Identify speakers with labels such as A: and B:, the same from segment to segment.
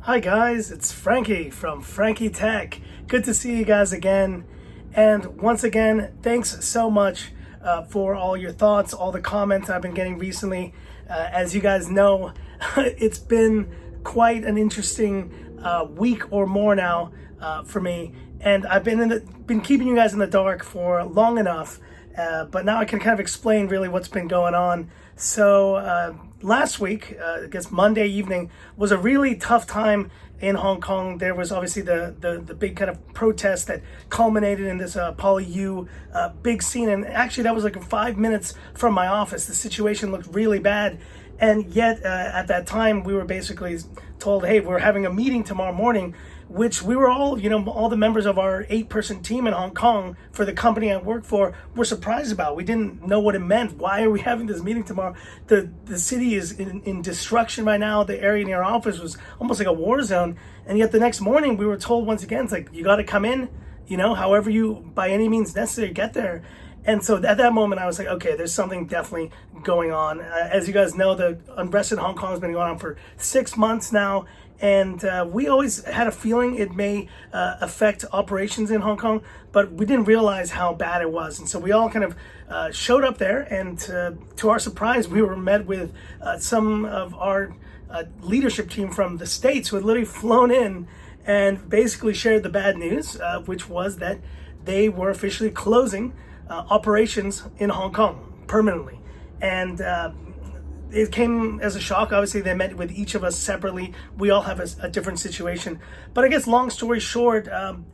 A: Hi guys, it's Frankie from Frankie Tech. Good to see you guys again. And once again, thanks so much for all your thoughts, all the comments I've been getting recently. As you guys know, it's been quite an interesting week or more now for me. And I've been keeping you guys in the dark for long enough. But now I can kind of explain really what's been going on. So last week, I guess Monday evening, was a really tough time in Hong Kong. There was obviously the big kind of protest that culminated in this PolyU big scene. And actually that was like 5 minutes from my office. The situation looked really bad. And yet at that time, we were basically told, hey, we're having a meeting tomorrow morning, which we were all, all the members of our 8-person team in Hong Kong for the company I work for were surprised about. We didn't know what it meant. Why are we having this meeting tomorrow? The city is in destruction right now. The area near our office was almost like a war zone. And yet the next morning we were told once again, it's like, you got to come in, however you, by any means necessary, get there. And so at that moment, I was like, okay, there's something definitely going on. As you guys know, the unrest in Hong Kong has been going on for 6 months now. And we always had a feeling it may affect operations in Hong Kong, but we didn't realize how bad it was. And so we all kind of showed up there. And to our surprise, we were met with some of our leadership team from the States who had literally flown in and basically shared the bad news, which was that they were officially closing operations in Hong Kong permanently. And it came as a shock. Obviously, they met with each of us separately. We all have a different situation. But I guess long story short, I'm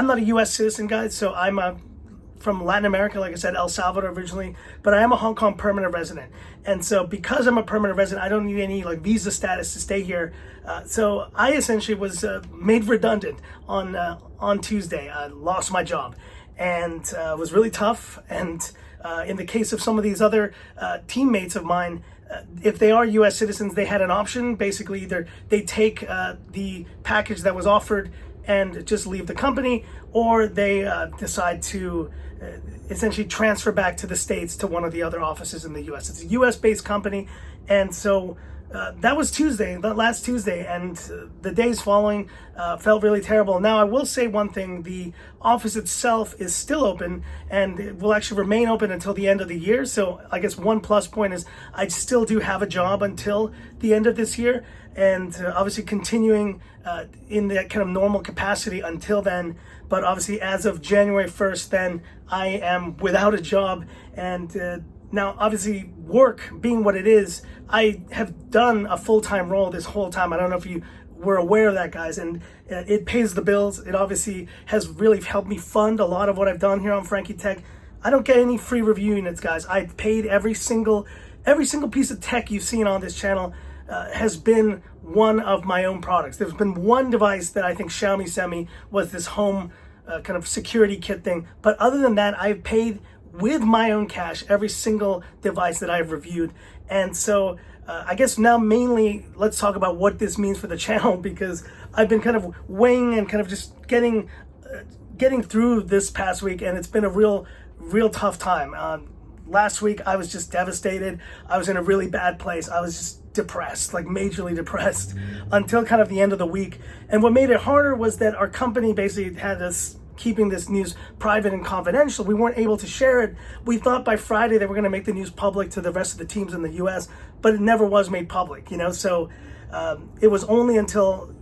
A: not a U.S. citizen, guys, so I'm from Latin America, like I said, El Salvador originally, but I am a Hong Kong permanent resident. And so because I'm a permanent resident, I don't need any visa status to stay here. So I essentially was made redundant on Tuesday. I lost my job. And it was really tough. And in the case of some of these other teammates of mine, if they are U.S. citizens, they had an option. Basically, either they take the package that was offered and just leave the company, or they decide to essentially transfer back to the States to one of the other offices in the U.S. It's a U.S.-based company. And so that was last Tuesday, and the days following felt really terrible. Now, I will say one thing: the office itself is still open, and it will actually remain open until the end of the year. So I guess one plus point is I still do have a job until the end of this year, and obviously continuing in that kind of normal capacity until then. But obviously, as of January 1st, then I am without a job. And now, obviously, work being what it is, I have done a full-time role this whole time. I don't know if you were aware of that, guys, and it pays the bills. It obviously has really helped me fund a lot of what I've done here on Frankie Tech. I don't get any free review units, guys. I paid every single piece of tech you've seen on this channel has been one of my own products. There's been one device that I think Xiaomi sent me, was this home kind of security kit thing. But other than that, I've paid with my own cash every single device that I've reviewed. And so I guess now mainly let's talk about what this means for the channel, because I've been kind of weighing and kind of just getting through this past week, and it's been a real tough time. Last week I was just devastated. I was in a really bad place. I was just depressed, like majorly depressed, until kind of the end of the week. And what made it harder was that our company basically had us keeping this news private and confidential. We weren't able to share it. We thought by Friday they were going to make the news public to the rest of the teams in the US, but it never was made public, So it was only until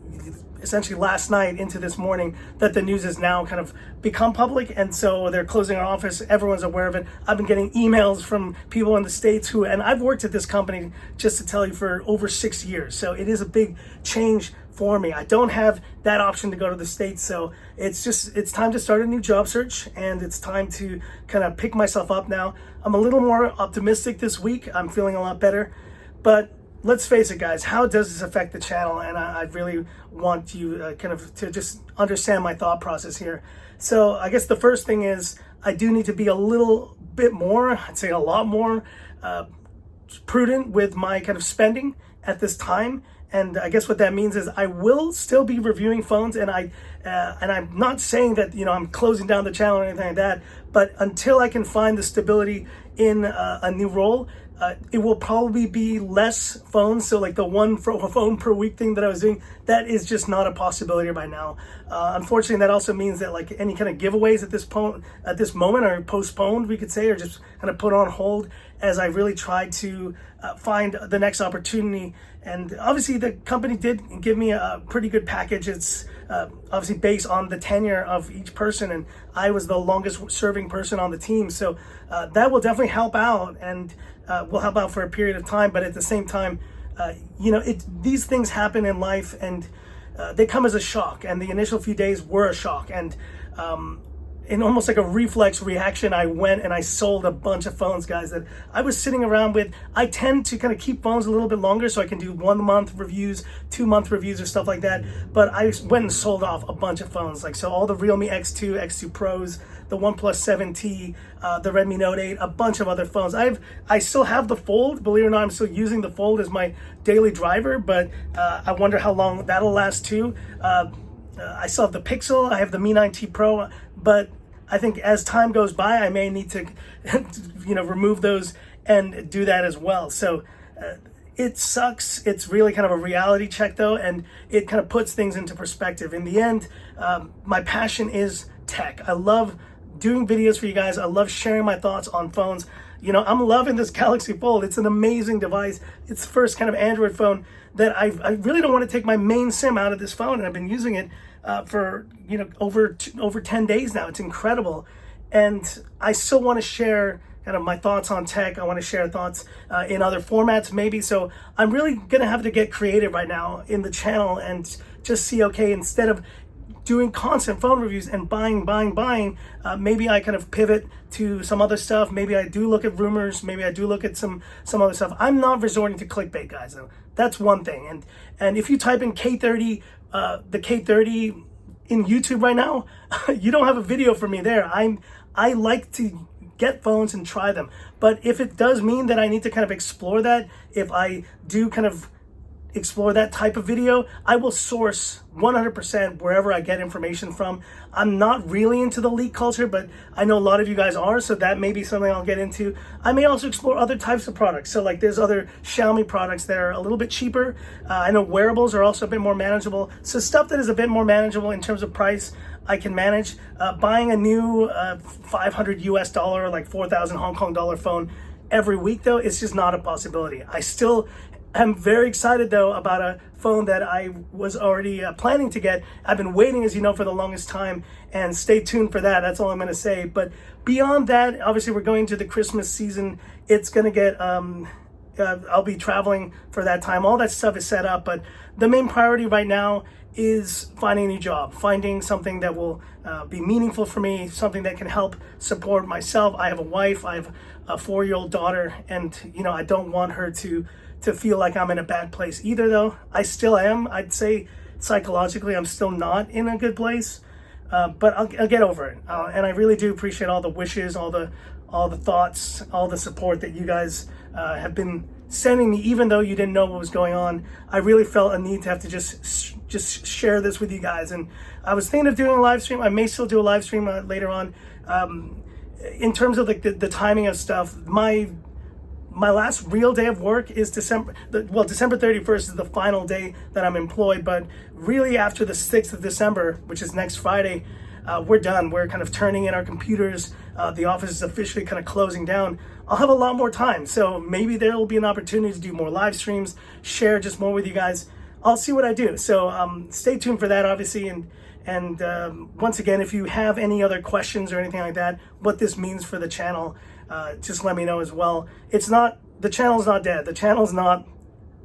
A: essentially last night into this morning that the news has now kind of become public. And so they're closing our office. Everyone's aware of it. I've been getting emails from people in the States and I've worked at this company, just to tell you, for over 6 years. So it is a big change for me. I don't have that option to go to the States. So it's time to start a new job search, and it's time to kind of pick myself up now. I'm a little more optimistic this week. I'm feeling a lot better, but let's face it, guys, how does this affect the channel? And I really want you kind of to just understand my thought process here. So I guess the first thing is I do need to be a little bit more, I'd say a lot more prudent with my kind of spending at this time. And I guess what that means is I will still be reviewing phones, and I'm not saying that I'm closing down the channel or anything like that. But until I can find the stability in a new role, It will probably be less phones. So like the one phone per week thing that I was doing, that is just not a possibility right now. Unfortunately, that also means that like any kind of giveaways at this moment are postponed, we could say, or just kind of put on hold as I really try to find the next opportunity. And obviously the company did give me a pretty good package. It's obviously based on the tenure of each person, and I was the longest serving person on the team. So that will definitely help out, and will help out for a period of time. But at the same time, these things happen in life, and they come as a shock. And the initial few days were a shock. And in almost like a reflex reaction, I went and I sold a bunch of phones, guys, that I was sitting around with. I tend to kind of keep phones a little bit longer so I can do 1 month reviews, 2 month reviews or stuff like that. But I went and sold off a bunch of phones. Like, so all the Realme X2, X2 Pros, the OnePlus 7T, the Redmi Note 8, a bunch of other phones. I still have the Fold. Believe it or not, I'm still using the Fold as my daily driver, but I wonder how long that'll last too. I still have the Pixel, I have the Mi 9T Pro, but I think as time goes by, I may need to, remove those and do that as well. So it sucks. It's really kind of a reality check though, and it kind of puts things into perspective. In the end, my passion is tech. I love doing videos for you guys. I love sharing my thoughts on phones. I'm loving this Galaxy Fold. It's an amazing device. It's the first kind of Android phone that I really don't want to take my main SIM out of this phone, and I've been using it for over 10 days now. It's incredible, and I still want to share kind of my thoughts on tech. I want to share thoughts in other formats maybe. So I'm really gonna have to get creative right now in the channel and just see, okay, instead of doing constant phone reviews and buying, maybe I kind of pivot to some other stuff. Maybe I do look at rumors. Maybe I do look at some other stuff. I'm not resorting to clickbait, guys, though. That's one thing. And if you type in K30, the K30 in YouTube right now, you don't have a video for me there. I like to get phones and try them. But if it does mean that I need to kind of explore that, if I do kind of explore that type of video, I will source 100% wherever I get information from. I'm not really into the leak culture, but I know a lot of you guys are, so that may be something I'll get into. I may also explore other types of products. So like there's other Xiaomi products that are a little bit cheaper. I know wearables are also a bit more manageable. So stuff that is a bit more manageable in terms of price, I can manage. Buying a new $500 US, like 4,000 Hong Kong dollar phone every week though, it's just not a possibility. I'm very excited though about a phone that I was already planning to get. I've been waiting, as you know, for the longest time, and stay tuned for that. That's all I'm going to say. But beyond that, obviously we're going to the Christmas season. It's going to get, I'll be traveling for that time. All that stuff is set up, but the main priority right now is finding a new job, finding something that will be meaningful for me, something that can help support myself. I have a wife, I have a 4-year-old daughter, and I don't want her to feel like I'm in a bad place either, though. I still am. I'd say psychologically I'm still not in a good place, but I'll get over it. And I really do appreciate all the wishes, all the thoughts, all the support that you guys have been sending me, even though you didn't know what was going on. I really felt a need to have to just share this with you guys. And I was thinking of doing a live stream. I may still do a live stream later on. In terms of like the timing of stuff, my last real day of work is December 31st is the final day that I'm employed, but really after the 6th of December, which is next Friday, we're done. We're kind of turning in our computers. The office is officially kind of closing down. I'll have a lot more time, so maybe there will be an opportunity to do more live streams, share just more with you guys. I'll see what I do. So stay tuned for that, obviously. And once again, if you have any other questions or anything like that, what this means for the channel, just let me know as well. The channel's not dead. The channel's not,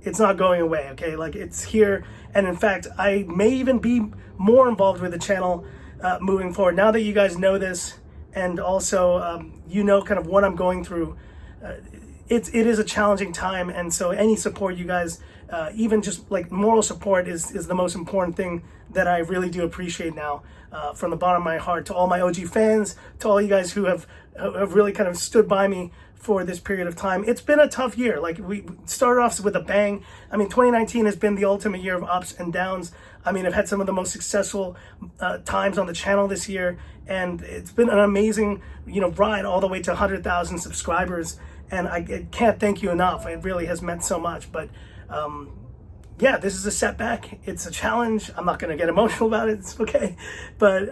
A: it's not going away, okay? Like, it's here. And in fact, I may even be more involved with the channel moving forward. Now that you guys know this, and also kind of what I'm going through, it is a challenging time. And so any support you guys, even just like moral support is the most important thing that I really do appreciate now, from the bottom of my heart. To all my OG fans, to all you guys who have really kind of stood by me for this period of time. It's been a tough year. Like, we started off with a bang. I mean, 2019 has been the ultimate year of ups and downs. I mean, I've had some of the most successful times on the channel this year, and it's been an amazing, ride all the way to 100,000 subscribers. and I can't thank you enough. It really has meant so much. But yeah, this is a setback. It's a challenge. I'm not going to get emotional about it. It's okay. But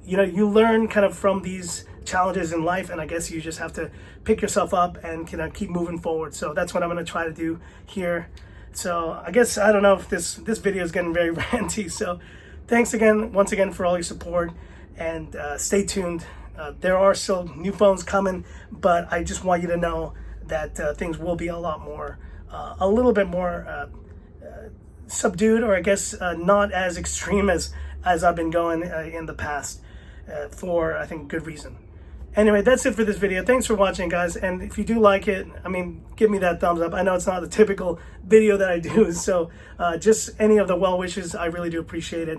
A: you know, you learn kind of from these challenges in life, and I guess you just have to pick yourself up and keep moving forward. So that's what I'm going to try to do here. So I guess, I don't know if this video is getting very ranty. So thanks again, once again, for all your support, and stay tuned. There are still new phones coming, but I just want you to know that things will be a lot more, a little bit more subdued, or I guess not as extreme as I've been going in the past, for I think good reason. Anyway, that's it for this video. Thanks for watching, guys. And if you do like it, I mean, give me that thumbs up. I know it's not the typical video that I do, so just any of the well wishes, I really do appreciate it.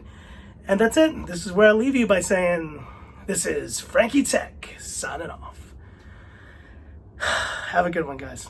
A: And that's it. This is where I leave you by saying, this is Frankie Tech signing off. Have a good one, guys.